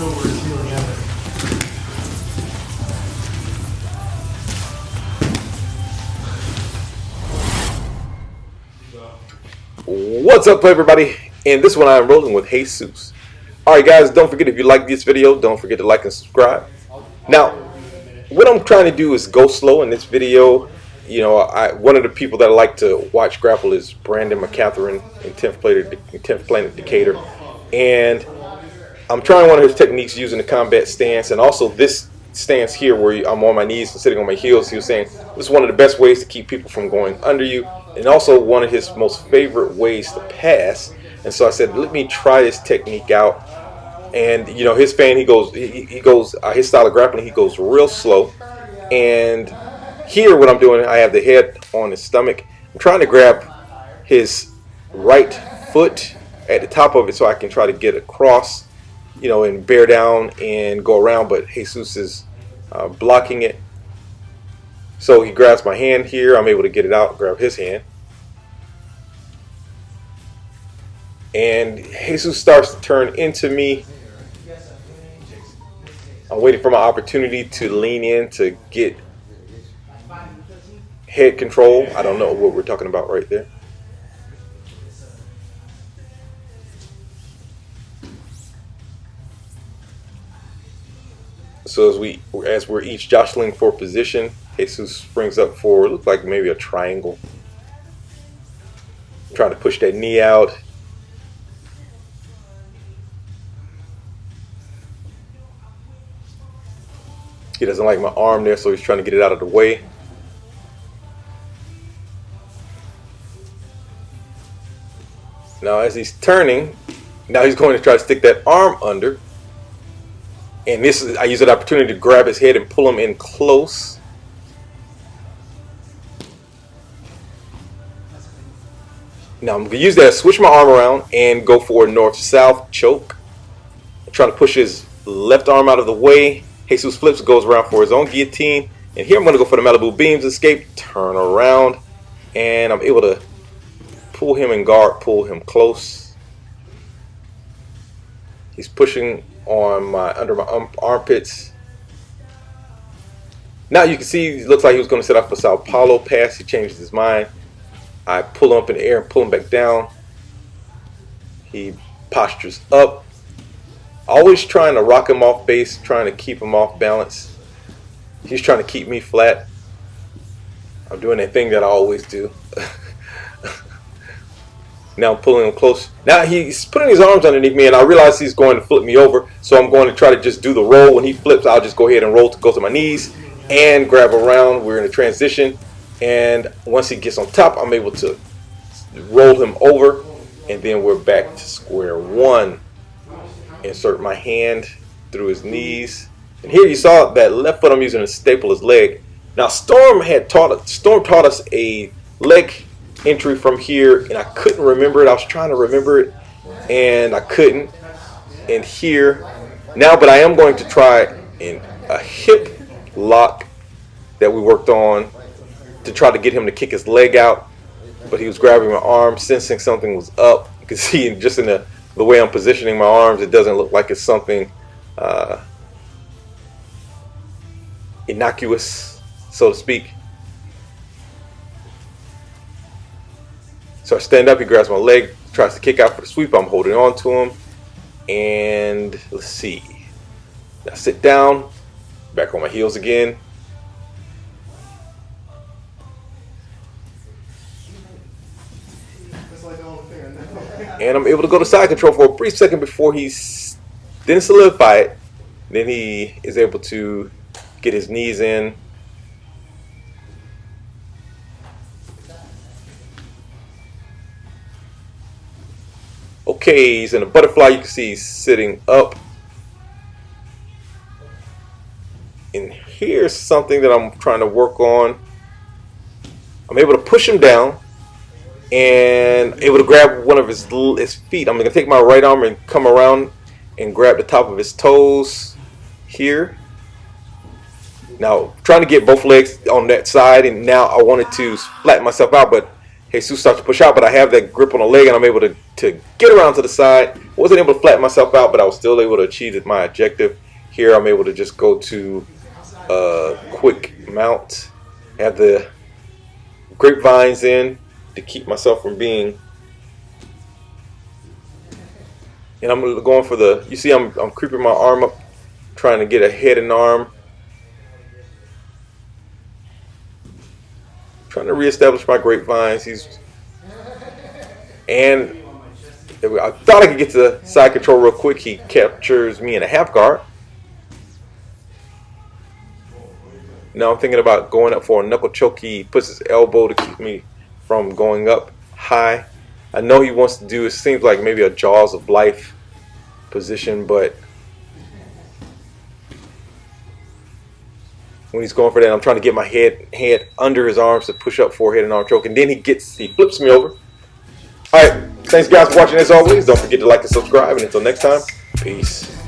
What's up, everybody? In this one, I am rolling with Jesus. Alright, guys, don't forget, if you like this video, don't forget to like and subscribe. Now, what I'm trying to do is go slow in this video. You know, one of the people that I like to watch grapple is Brandon McCatherine in 10th Planet Decatur. And I'm trying one of his techniques using the combat stance, and also this stance here where I'm on my knees and sitting on my heels. He was saying this is one of the best ways to keep people from going under you, and also one of his most favorite ways to pass. And so I said, let me try this technique out. And you know, his fan, he goes his style of grappling, he goes real slow. And here what I'm doing, I have the head on his stomach. I'm trying to grab his right foot at the top of it so I can try to get across, you know, and bear down and go around, but Jesus is blocking it. So he grabs my hand here. I'm able to get it out, grab his hand. And Jesus starts to turn into me. I'm waiting for my opportunity to lean in to get head control. I don't know what we're talking about right there. So as we're each jostling for position, Jesus springs up for, it looks like maybe a triangle. Trying to push that knee out. He doesn't like my arm there, so he's trying to get it out of the way. Now as he's turning, now he's going to try to stick that arm under. And this is, I use that opportunity to grab his head and pull him in close. Now I'm going to use that, switch my arm around and go for a north-south choke. I'm trying to push his left arm out of the way. Jesus flips, goes around for his own guillotine. And here I'm going to go for the Malibu Beams escape, turn around. And I'm able to pull him in guard, pull him close. He's pushing on under my armpits. Now you can see it looks like he was going to set up a Sao Paulo pass. He changed his mind. I pull him up in the air and pull him back down. He postures up. Always trying to rock him off base, trying to keep him off balance. He's trying to keep me flat. I'm doing that thing that I always do. Now I'm pulling him close. Now he's putting his arms underneath me, and I realize he's going to flip me over. So I'm going to try to just do the roll. When he flips, I'll just go ahead and roll to go to my knees and grab around. We're in a transition. And once he gets on top, I'm able to roll him over. And then we're back to square one. Insert my hand through his knees. And here you saw that left foot I'm using to staple his leg. Now Storm taught us a leg entry from here, and I couldn't remember it. I was trying to remember it and I couldn't. And here now, but I am going to try a hip lock that we worked on to try to get him to kick his leg out, but he was grabbing my arm, sensing something was up. You can see just in the way I'm positioning my arms, it doesn't look like it's something innocuous, so to speak. So I stand up, he grabs my leg, tries to kick out for the sweep. I'm holding on to him. And let's see. Now sit down, back on my heels again. And I'm able to go to side control for a brief second before he's then solidify it. Then he is able to get his knees in. Okay, he's in a butterfly. You can see he's sitting up. And here's something that I'm trying to work on. I'm able to push him down and able to grab one of his feet. I'm going to take my right arm and come around and grab the top of his toes here. Now, trying to get both legs on that side, and now I wanted to flatten myself out, but Jesus starts to push out, but I have that grip on the leg, and I'm able to get around to the side. Wasn't able to flatten myself out, but I was still able to achieve my objective. Here, I'm able to just go to quick mount. Have the grapevines in to keep myself from being. And I'm going for the. You see, I'm creeping my arm up, trying to get a head and arm. Trying to reestablish my grapevines. And I thought I could get to the side control real quick. He captures me in a half guard. Now I'm thinking about going up for a knuckle choke. He puts his elbow to keep me from going up high. I know he wants to do, it seems like maybe a jaws of life position, but when he's going for that, I'm trying to get my head under his arms to push up forehead and arm choke, and then he flips me over. Alright, thanks guys for watching as always. Don't forget to like and subscribe, and until next time, peace.